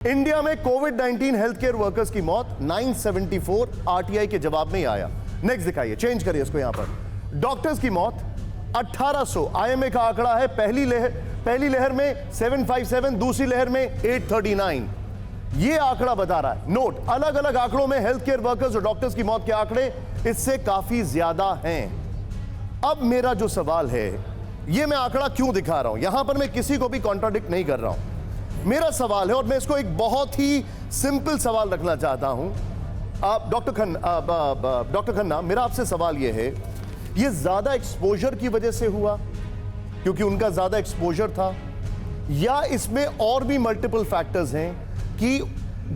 India में कोविड-19 health care workers की मौत 974 आरटीआई के जवाब में ही आया। नेक्स्ट दिखाइए, चेंज करिए इसको। यहां पर डॉक्टर्स की मौत 1800 आईएमए का आंकड़ा है। पहली लहर में 757, दूसरी लहर में 839। ये आंकड़ा बता रहा है। नोट, अलग अलग आंकड़ों में हेल्थ केयर वर्कर्स और डॉक्टर्स की मौत के आंकड़े इससे काफी ज्यादा हैं। अब मेरा जो सवाल है, ये मैं आंकड़ा क्यों दिखा रहा हूं? यहां पर मैं किसी को भी कॉन्ट्राडिक्ट नहीं कर रहा हूं। मेरा सवाल है और मैं इसको एक बहुत ही सिंपल सवाल रखना चाहता हूं। डॉक्टर खन्ना, मेरा आपसे सवाल यह है, ये ज्यादा एक्सपोजर की वजह से हुआ क्योंकि उनका ज्यादा एक्सपोजर था, या इसमें और भी मल्टीपल फैक्टर्स हैं कि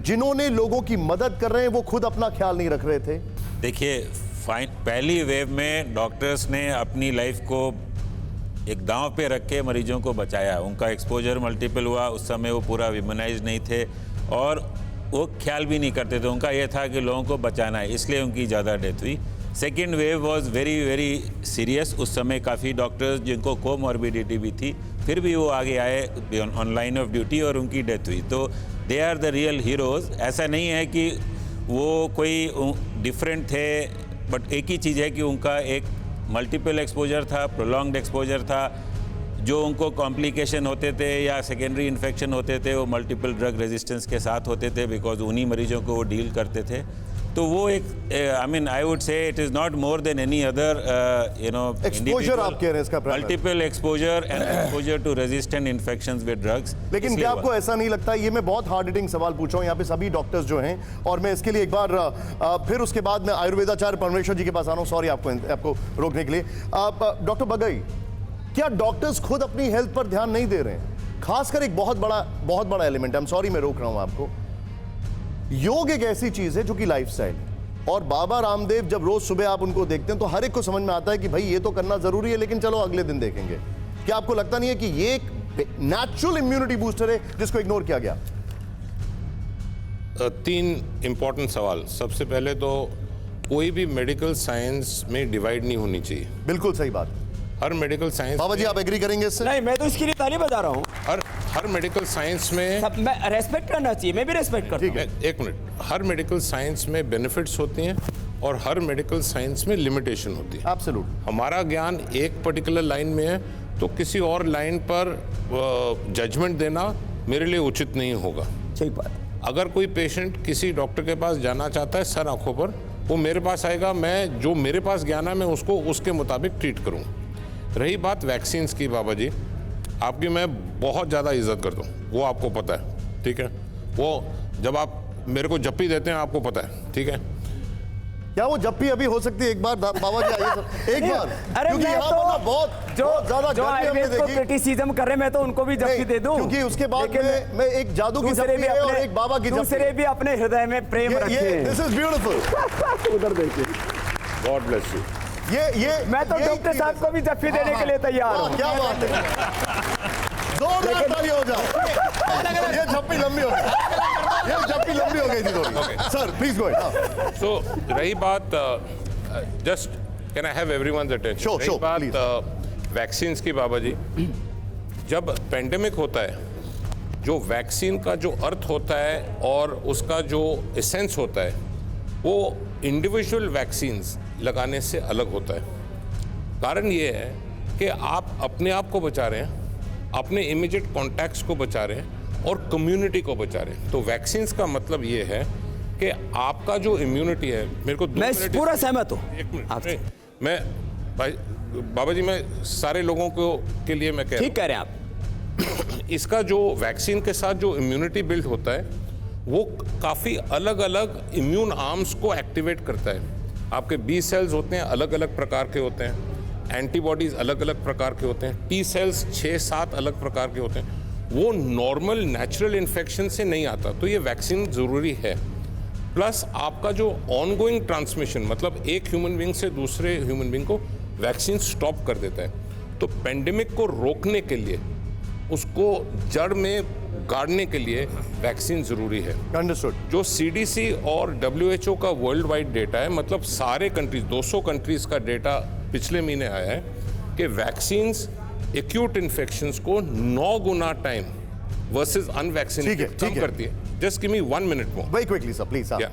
जिन्होंने लोगों की मदद कर रहे हैं वो खुद अपना ख्याल नहीं रख रहे थे? देखिए, पहली वेव में डॉक्टर्स ने अपनी लाइफ को एक दांव पे रख के मरीजों को बचाया। उनका एक्सपोजर मल्टीपल हुआ। उस समय वो पूरा इम्यूनाइज नहीं थे और वो ख्याल भी नहीं करते थे। उनका ये था कि लोगों को बचाना है, इसलिए उनकी ज़्यादा डेथ हुई। Second wave was very very serious. उस समय काफ़ी डॉक्टर्स जिनको कोमॉर्बिडिटी भी थी, फिर भी वो आगे आए ऑन लाइन ऑफ ड्यूटी और उनकी डेथ हुई। तो they are the real heroes. ऐसा नहीं है कि वो कोई डिफरेंट थे, बट एक ही चीज़ है कि उनका एक मल्टीपल एक्सपोजर था, प्रोलॉन्ग्ड एक्सपोजर था। जो उनको कॉम्प्लिकेशन होते थे या सेकेंडरी इन्फेक्शन होते थे, वो मल्टीपल ड्रग रेजिस्टेंस के साथ होते थे, बिकॉज उन्हीं मरीजों को वो डील करते थे। तो वो एक I would say it is not more than any other exposure आप कह रहे हैं इसका, multiple exposure and exposure to resistant infections with drugs. लेकिन क्या आपको ऐसा नहीं लगता, ये मैं बहुत हार्ड हिटिंग सवाल पूछ रहा हूँ यहाँ पे सभी डॉक्टर्स जो हैं, और मैं इसके लिए एक बार फिर उसके बाद मैं आयुर्वेदाचार्य परमेश्वर जी के पास आ रहा हूँ, सॉरी आपको रोकने के लिए। डॉक्टर बगई, क्या डॉक्टर्स खुद अपनी हेल्थ पर ध्यान नहीं दे रहे हैं? खासकर एक बहुत बड़ा एलिमेंट है, आई एम सॉरी मैं रोक रहा हूँ आपको। योग एक ऐसी चीज है जो कि लाइफस्टाइल है, और बाबा रामदेव जब रोज सुबह आप उनको देखते हैं तो हर एक को समझ में आता है कि भाई ये तो करना जरूरी है, लेकिन चलो अगले दिन देखेंगे। क्या आपको लगता नहीं है कि ये एक नेचुरल इम्यूनिटी बूस्टर है जिसको इग्नोर किया गया? तीन इंपॉर्टेंट सवाल। सबसे पहले तो कोई भी मेडिकल साइंस में डिवाइड नहीं होनी चाहिए। बिल्कुल सही बात। हर मेडिकल साइंस, बाबा जी आप एग्री करेंगे इससे? नहीं, मैं तो इसके लिए ताली बजा रहा हूँ। हर मेडिकल साइंस में मैं रेस्पेक्ट करना चाहिए, मैं भी रेस्पेक्ट करता हूँ। एक मिनट, हर मेडिकल साइंस में बेनिफिट्स होती हैं और हर मेडिकल साइंस में लिमिटेशन होती है। एब्सोल्यूट। हमारा ज्ञान एक पर्टिकुलर लाइन में है तो किसी और लाइन पर जजमेंट देना मेरे लिए उचित नहीं होगा। सही बात। अगर कोई पेशेंट किसी डॉक्टर के पास जाना चाहता है सर आंखों पर, वो मेरे पास आएगा, मैं जो मेरे पास ज्ञान है मैं उसको उसके मुताबिक ट्रीट करूँ। रही बात वैक्सीन्स की, बाबा जी आपकी मैं बहुत ज़्यादा इज्जत करता हूँ, वो आपको पता है, ठीक है। वो जब आप मेरे को जप्पी देते हैं आपको पता है, ठीक है। क्या वो जप्पी अभी हो सकती है? एक बार बाबा जी आइए एक बार, अरे क्योंकि यहाँ पर ना बहुत ज्यादा जो आयुर्वेद को क्रिटिसिज्म कर रहे, मैं तो उनको भी जप्पी दे दूं, क्योंकि उसके बाद मैं एक जादू की जप्पी है और एक बाबा की जप्पी। दूसरे भी अपने हृदय में प्रेम रखें। This is beautiful. उधर देखिए, गॉड ब्लेस यू। ये मैं तो डॉक्टर साहब को भी जप्पी देने के लिए तैयार हूँ। क्या बात है, जोरदार ताली हो जाए। ये जप्पी लंबी हो गई, ये जप्पी लंबी हो गई थी थोड़ी। Sir please go ahead. So रही बात, just can I have everyone's attention? रही बात वैक्सीन्स की, बाबा जी जब पेंडेमिक होता है, जो वैक्सीन का जो अर्थ होता है और उसका जो एसेंस होता है, वो इंडिविजुअल वैक्सीन्स लगाने से अलग होता है। कारण ये है कि आप अपने आप को बचा रहे हैं, अपने इमीडिएट कॉन्टैक्ट्स को बचा रहे हैं और कम्युनिटी को बचा रहे हैं। तो वैक्सीन्स का मतलब ये है कि आपका जो इम्यूनिटी है, मेरे को मैं पूरा सहमत हूँ। एक मिनट, मैं भाई बाबा जी मैं सारे लोगों को के लिए मैं कह रहा हूँ, ठीक कह रहे हैं आप। इसका जो वैक्सीन के साथ जो इम्यूनिटी बिल्ड होता है वो काफ़ी अलग अलग इम्यून आर्म्स को एक्टिवेट करता है। आपके बी सेल्स होते हैं, अलग अलग प्रकार के होते हैं, एंटीबॉडीज़ अलग अलग प्रकार के होते हैं, टी सेल्स 6-7 अलग प्रकार के होते हैं। वो नॉर्मल नेचुरल इन्फेक्शन से नहीं आता, तो ये वैक्सीन ज़रूरी है। प्लस आपका जो ऑनगोइंग ट्रांसमिशन, मतलब एक ह्यूमन बीइंग से दूसरे ह्यूमन बीइंग को वैक्सीन स्टॉप कर देता है। तो पेंडेमिक को रोकने के लिए, उसको जड़ में गाड़ने के लिए वैक्सीन जरूरी है। अंडरस्टूड। जो सीडीसी और WHO का वर्ल्ड वाइड डेटा है, मतलब सारे कंट्रीज, 200 कंट्रीज का डेटा पिछले महीने आया है कि वैक्सीन्स एक्यूट इन्फेक्शंस को 9 गुना टाइम वर्सेस अनवैक्सीनेटेड ठीक कम है। करती है। Just give me 1 minute more. Very quickly sir please. या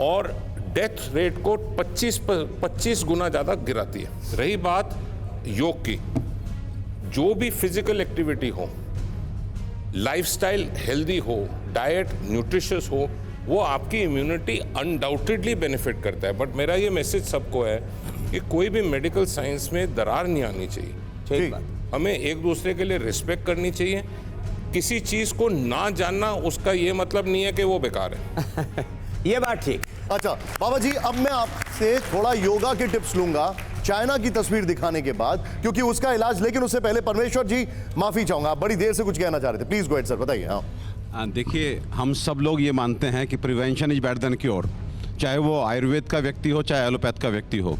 और डेथ रेट को 25 गुना ज़्यादा गिराती है। रही बात योग की, जो भी फिजिकल एक्टिविटी हो, लाइफस्टाइल हेल्दी हो, डाइट न्यूट्रिशियस हो, वो आपकी इम्यूनिटी अनडाउटेडली बेनिफिट करता है। बट मेरा ये मैसेज सबको है कि कोई भी मेडिकल साइंस में दरार नहीं आनी चाहिए। ठीक बात। हमें एक दूसरे के लिए रिस्पेक्ट करनी चाहिए। किसी चीज़ को ना जानना उसका ये मतलब नहीं है कि वो बेकार है। ये बात ठीक। अच्छा बाबा जी, अब मैं आपसे थोड़ा योगा के टिप्स लूंगा चाइना की तस्वीर दिखाने के बाद, क्योंकि उसका इलाज, लेकिन उससे पहले परमेश्वर जी माफी चाहूंगा, आप बड़ी देर से कुछ कहना चाह रहे थे, प्लीज गो अहेड सर, बताइए। हाँ देखिए, हम सब लोग ये मानते हैं कि prevention is better than cure, चाहे वो आयुर्वेद का व्यक्ति हो चाहे एलोपैथ का व्यक्ति हो।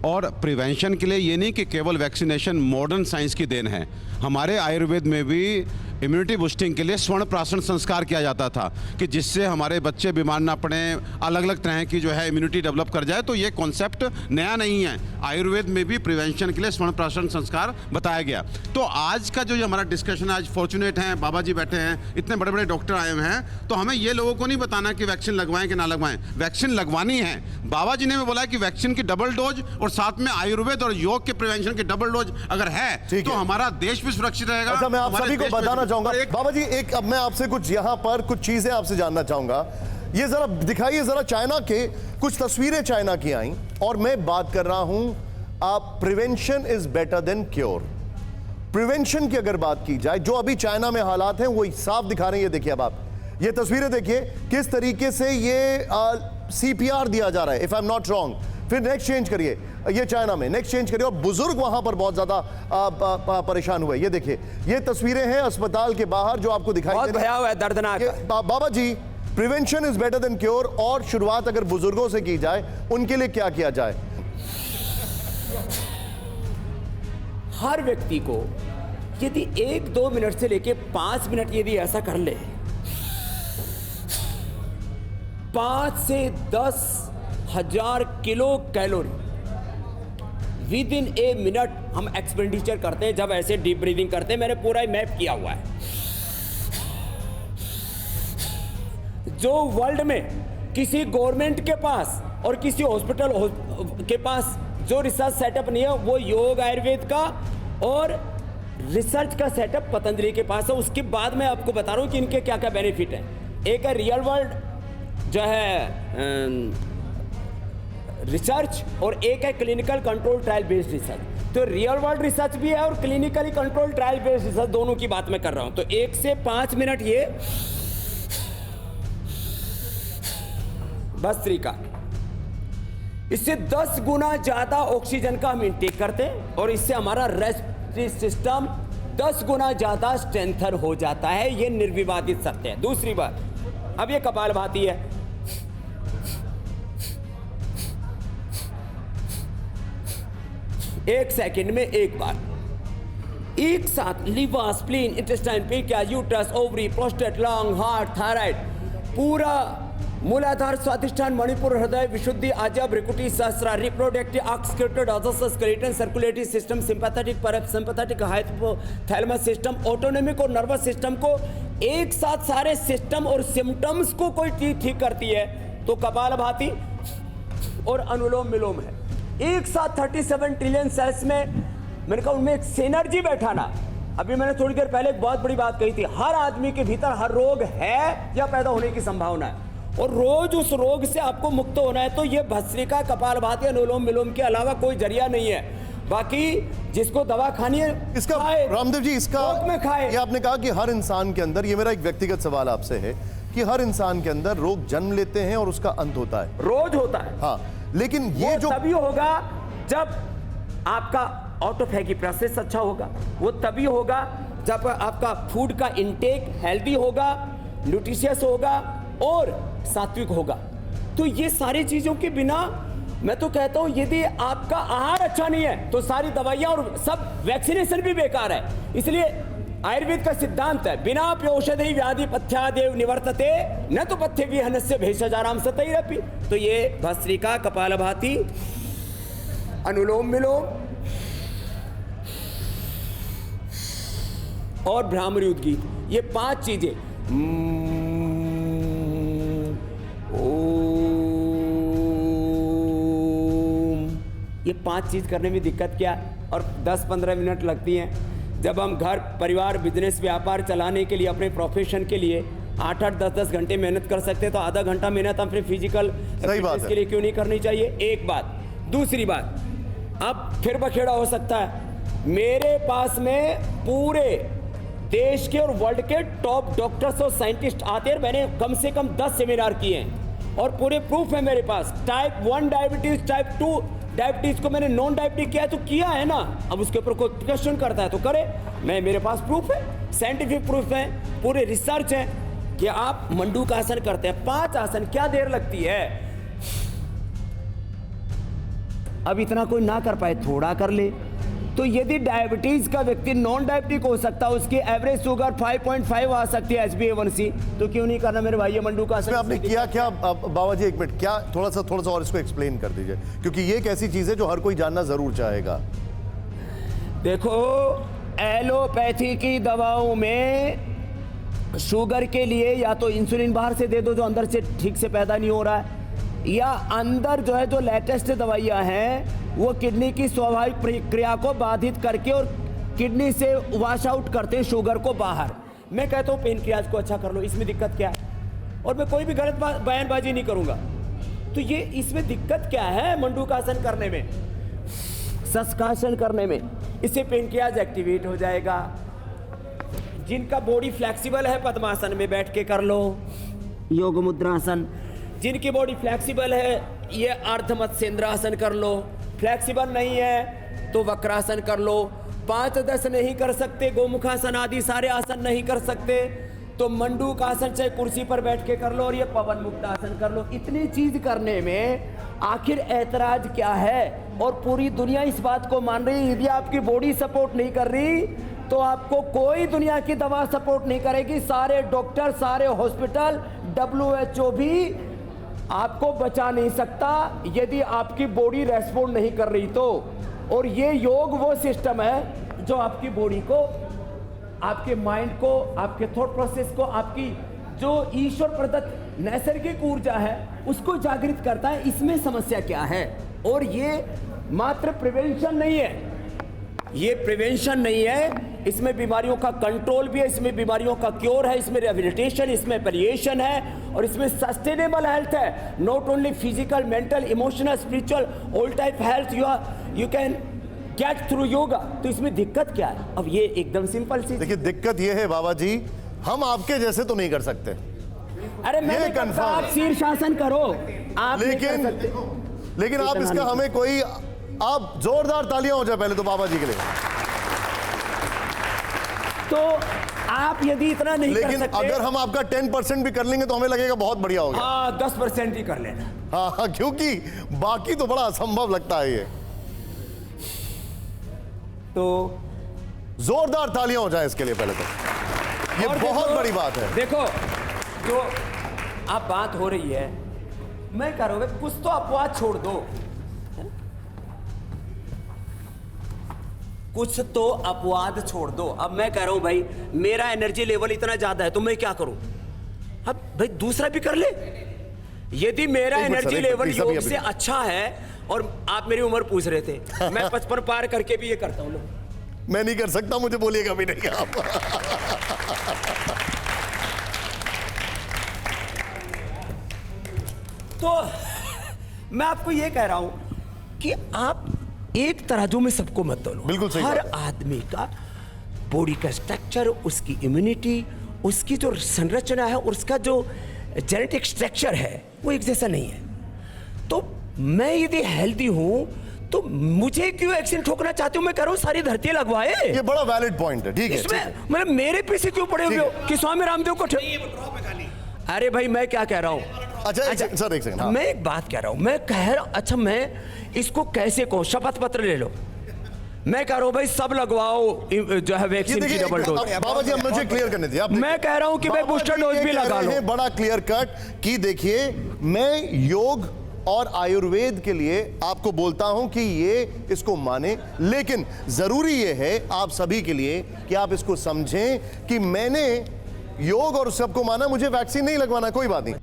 और प्रिवेंशन के लिए ये नहीं कि केवल वैक्सीनेशन मॉडर्न साइंस की देन है। हमारे आयुर्वेद में भी इम्यूनिटी बूस्टिंग के लिए स्वर्ण प्राशन संस्कार किया जाता था कि जिससे हमारे बच्चे बीमार ना पड़े, अलग अलग तरह की जो है इम्यूनिटी डेवलप कर जाए। तो ये कॉन्सेप्ट नया नहीं है, आयुर्वेद में भी प्रिवेंशन के लिए स्वर्ण प्राशन संस्कार बताया गया। तो आज का जो हमारा डिस्कशन है, आज फॉर्चुनेट हैं बाबा जी बैठे हैं, इतने बड़े बड़े डॉक्टर आए हुए हैं, तो हमें ये लोगों को नहीं बताना कि वैक्सीन लगवाएं कि ना लगवाएं, वैक्सीन लगवानी है। बाबा जी ने भी बोला कि वैक्सीन की डबल डोज और साथ में आयुर्वेद और योग के प्रिवेंशन की डबल डोज अगर है तो हमारा देश भी सुरक्षित रहेगा। अच्छा, मैं आप हमारे सभी को देश में बताना भी। चाहूंगा और एक बाबा जी, एक अब मैं आपसे कुछ यहाँ पर कुछ चीजें आपसे जानना चाहूंगा। ये जरा दिखाइए जरा, चाइना के कुछ तस्वीरें चाइना की आई, और मैं बात कर रहा हूं आप prevention is better than cure. Prevention की अगर बात की जाए, जो अभी चाइना में हालात हैं वो साफ दिखा रहे हैं। ये देखिए, अब आप ये तस्वीरें देखिए किस तरीके से ये CPR दिया जा रहा है, if I am not wrong. फिर नेक्स्ट चेंज करिए, ये चाइना में नेक्स्ट चेंज करिए, और बुजुर्ग वहां पर बहुत ज्यादा परेशान हुए। ये देखिए, ये तस्वीरें हैं अस्पताल के बाहर जो आपको दिखाई बहुत दे रही भयावह है, दर्दनाक है। Baba ji, prevention is better than cure, और शुरुआत अगर बुजुर्गों से की जाए, उनके लिए क्या किया जाए? हर व्यक्ति को यदि 1-2 मिनट से लेके 5 मिनट यदि ऐसा कर ले, 5 से 10,000 kilo calorie with in a minute हम एक्सपेंडिचर करते हैं जब ऐसे डीप ब्रीदिंग करते हैं। मैंने पूरा मैप किया हुआ है। जो वर्ल्ड में किसी गवर्नमेंट के पास और किसी हॉस्पिटल के पास जो रिसर्च सेटअप नहीं है, वो योग आयुर्वेद का और रिसर्च का सेटअप पतंजलि के पास है। उसके बाद मैं आपको बता रहा हूँ कि इनके क्या क्या बेनिफिट है। एक है रियल वर्ल्ड जो है रिसर्च, और एक है clinical control trial based research. तो रियल वर्ल्ड रिसर्च भी है और clinically control trial based research, दोनों की बात मैं कर रहा हूं। तो 1 से 5 मिनट ये भस्त्रिका, इससे 10 गुना ज्यादा ऑक्सीजन का हम इंटेक करते हैं और इससे हमारा रेस्पिरेटरी सिस्टम 10 गुना ज्यादा स्ट्रेंथर हो जाता है। ये निर्विवादित सत्य है। दूसरी बात, अब ये कपालभाति है। एक सेकंड में एक बार एक साथ liver, spleen, intestine, pancreas, uterus, ovary, prostate, lung, heart, thyroid, पूरा मूलाधार, स्वादिष्ठान, मणिपुर, हृदय, विशुद्धि, आज्ञा, भ्रिकुटी, सहस्रा, रिप्रोडक्टिव, ऑक्सीक्यूटेड, ऑजस, skeleton, circulatory system, sympathetic, parasympathetic, hypothalamus system, autonomic और नर्वस सिस्टम को एक साथ सारे सिस्टम और सिम्टम्स को कोई चीज ठीक करती है तो कपालभाति और अनुलोम विलोम है। एक साथ 37 ट्रिलियन सेल्स में मैंने कहा उनमें एक सिनर्जी बैठाना। अभी मैंने थोड़ी देर पहले एक बहुत बड़ी बात कही थी, हर आदमी के भीतर हर रोग है या पैदा होने की संभावना है, और रोज उस रोग से आपको मुक्त होना है। तो ये भस्त्रिका, कपालभाति, अनुलोम विलोम के अलावा कोई जरिया नहीं है। बाकी जिसको दवा खानी है इसका खाए, रामदेव जी, इसका रोग में खाए। ये आपने कहा कि हर इंसान के अंदर, ये मेरा एक व्यक्तिगत सवाल आपसे है कि हर इंसान के अंदर रोग जन्म लेते हैं और उसका अंत होता है, रोज होता है। हाँ, लेकिन ये जो तभी होगा जब आपका ऑटोफैगी प्रोसेस अच्छा होगा, वो तभी होगा जब आपका फूड का इंटेक हेल्दी होगा, न्यूट्रिशियस होगा और सात्विक होगा। तो ये सारी चीजों के बिना मैं तो कहता हूं यदि आपका आहार अच्छा नहीं है तो सारी दवाइयां और सब वैक्सीनेशन भी बेकार है। इसलिए आयुर्वेद का सिद्धांत है, बिना औषधि व्याधि पथ्यादेव निवर्तते, न तो पथ्य विहनस्य भेषजाराम सतैरपि। तो ये भस्त्रिका, कपालभाति, अनुलोम विलोम और भ्रामरी उद्गीत, ये 5 चीजें ये 5 चीज करने में दिक्कत क्या है? और 10-15 मिनट लगती हैं। जब हम घर परिवार बिजनेस व्यापार चलाने के लिए अपने प्रोफेशन के लिए 8-8 10-10 घंटे मेहनत कर सकते हैं, तो आधा घंटा मेहनत हम अपने फिजिकल फिटनेस के लिए क्यों नहीं करनी चाहिए? एक बात। दूसरी बात, अब फिर बखेड़ा हो सकता है, मेरे पास में पूरे देश के और वर्ल्ड के टॉप डॉक्टर्स और साइंटिस्ट आते हैं। मैंने कम से कम 10 सेमिनार किए हैं और पूरे प्रूफ है मेरे पास। टाइप 1 डायबिटीज, टाइप 2 डायबिटीज को मैंने नॉन डायबिटीज किया है तो किया है ना। अब उसके ऊपर कोई क्वेश्चन करता है तो करे, मेरे पास प्रूफ है, साइंटिफिक प्रूफ है, पूरे रिसर्च है कि आप मंडूक आसन करते हैं। 5 आसन, क्या देर लगती है? अब इतना कोई ना कर पाए, थोड़ा कर ले। तो यदि डायबिटीज का व्यक्ति नॉन डायबिटिक हो सकता है, उसकी एवरेज शुगर 5.5 आ सकती है, HbA1c, तो क्यों नहीं करना मेरे भाई ये मंडूक आसन? आपने किया क्या बाबा जी? एक मिनट, क्या थोड़ा सा और इसको एक्सप्लेन कर दीजिए, क्योंकि ये एक ऐसी चीज है जो हर कोई जानना जरूर चाहेगा। देखो, एलोपैथी की दवाओं में शुगर के लिए या तो इंसुलिन बाहर से दे दो जो अंदर से ठीक से पैदा नहीं हो रहा है, या अंदर जो है जो लेटेस्ट दवाइयां हैं वो किडनी की स्वाभाविक प्रक्रिया को बाधित करके और किडनी से वॉश आउट करते हैं शुगर को बाहर। मैं कहता हूँ पेनक्रियाज को अच्छा कर लो, इसमें दिक्कत क्या है? और मैं कोई भी गलत बयानबाजी नहीं करूंगा। तो ये इसमें दिक्कत क्या है मंडूकासन करने में, शशकासन करने में? इससे पेनक्रियाज एक्टिवेट हो जाएगा। जिनका बॉडी फ्लेक्सिबल है पद्मासन में बैठ के कर लो, योग मुद्रासन। जिनकी बॉडी फ्लेक्सिबल है ये अर्धमत्स्येंद्रासन कर लो। फ्लेक्सिबल नहीं है तो वक्रासन कर लो। 5-10 नहीं कर सकते, गोमुखासन आदि सारे आसन नहीं कर सकते, तो मंडूक आसन चाहे कुर्सी पर बैठ के कर लो, और ये पवन मुक्त आसन कर लो। इतनी चीज करने में आखिर ऐतराज क्या है? और पूरी दुनिया इस बात को मान रही है। यदि आपकी बॉडी सपोर्ट नहीं कर रही तो आपको कोई दुनिया की दवा सपोर्ट नहीं करेगी। सारे डॉक्टर, सारे हॉस्पिटल, WHO भी आपको बचा नहीं सकता यदि आपकी बॉडी रेस्पॉन्ड नहीं कर रही तो। और ये योग वो सिस्टम है जो आपकी बॉडी को, आपके माइंड को, आपके थॉट प्रोसेस को, आपकी जो ईश्वर प्रदत्त नैसर्गिक ऊर्जा है उसको जागृत करता है। इसमें समस्या क्या है? और ये मात्र प्रिवेंशन नहीं है, ये प्रिवेंशन नहीं है, इसमें बीमारियों का कंट्रोल भी है, इसमें बीमारियों का क्योर है, इसमें रिहेबिलिटेशन, इसमें पैलिएशन है, और इसमें सस्टेनेबल हेल्थ है। Not only physical, mental, emotional, spiritual, all type health you can get through yoga. तो इसमें दिक्कत क्या है? अब ये एकदम सिंपल सी। देखिए, दिक्कत ये है बाबा जी, हम आपके जैसे तो नहीं कर सकते। अरे मैंने कहा आप शीर्षासन करो, आप लेकिन आप इसका हमें कोई, आप जोरदार तालियां हो जाए पहले तो बाबा जी के लिए। तो आप यदि इतना नहीं कर सकते, अगर हम आपका 10% भी कर लेंगे तो हमें लगेगा बहुत बढ़िया हो गया। हाँ, 10% ही कर लेना। हाँ, क्योंकि बाकी तो बड़ा असंभव लगता है ये। तो जोरदार तालियां हो जाए इसके लिए पहले तो, ये बहुत बड़ी बात है। देखो, जो आप बात हो रही है, मैं कह रहा हूं कुछ तो अपवाद छोड़ दो, कुछ तो अपवाद छोड़ दो। अब मैं कह रहा हूं भाई मेरा एनर्जी लेवल इतना ज्यादा है तो मैं क्या करूं? अब भाई दूसरा भी कर ले। यदि मेरा एनर्जी लेवल योग से अच्छा है, और आप मेरी उम्र पूछ रहे थे, मैं 55 पार करके भी ये करता हूं। मैं नहीं कर सकता, मुझे बोलिएगा भी नहीं आप। तो मैं आपको ये कह रहा हूं कि आप एक तराजू में सबको मत तोलो। बिल्कुल सही। हर आदमी का बॉडी का स्ट्रक्चर, उसकी इम्यूनिटी, उसकी जो संरचना है, उसका जो जेनेटिक स्ट्रक्चर है वो एक जैसा नहीं है। तो मैं यदि हेल्दी हूं तो मुझे क्यों एक्सीडेंट ठोकना चाहते हो? मैं कह रहा हूं सारी धरती लगवाए। ये बड़ा वैलिड पॉइंट है, ठीक है। इसमें मतलब मेरे पीछे क्यों पड़े हुए हो कि स्वामी रामदेव को? अरे भाई मैं क्या कह रहा हूं? अच्छा सर, एक सेकंड। हाँ। मैं एक बात कह रहा हूं, मैं कह रहा, अच्छा मैं इसको कैसे कहूं? शपथ पत्र ले लो। मैं कह रहा हूं भाई सब लगवाओ जो है वैक्सीन की डबल डोज। बाबा जी अब मुझे क्लियर करने दीजिए। मैं कह रहा हूं कि भाई बूस्टर डोज भी लगा लो। बड़ा क्लियर कट कि देखिए, मैं योग और आयुर्वेद के लिए आपको बोलता हूं कि ये इसको माने, लेकिन जरूरी ये है आप सभी के लिए कि आप इसको समझें कि मैंने योग और सबको माना, मुझे वैक्सीन नहीं लगवाना, कोई बात नहीं।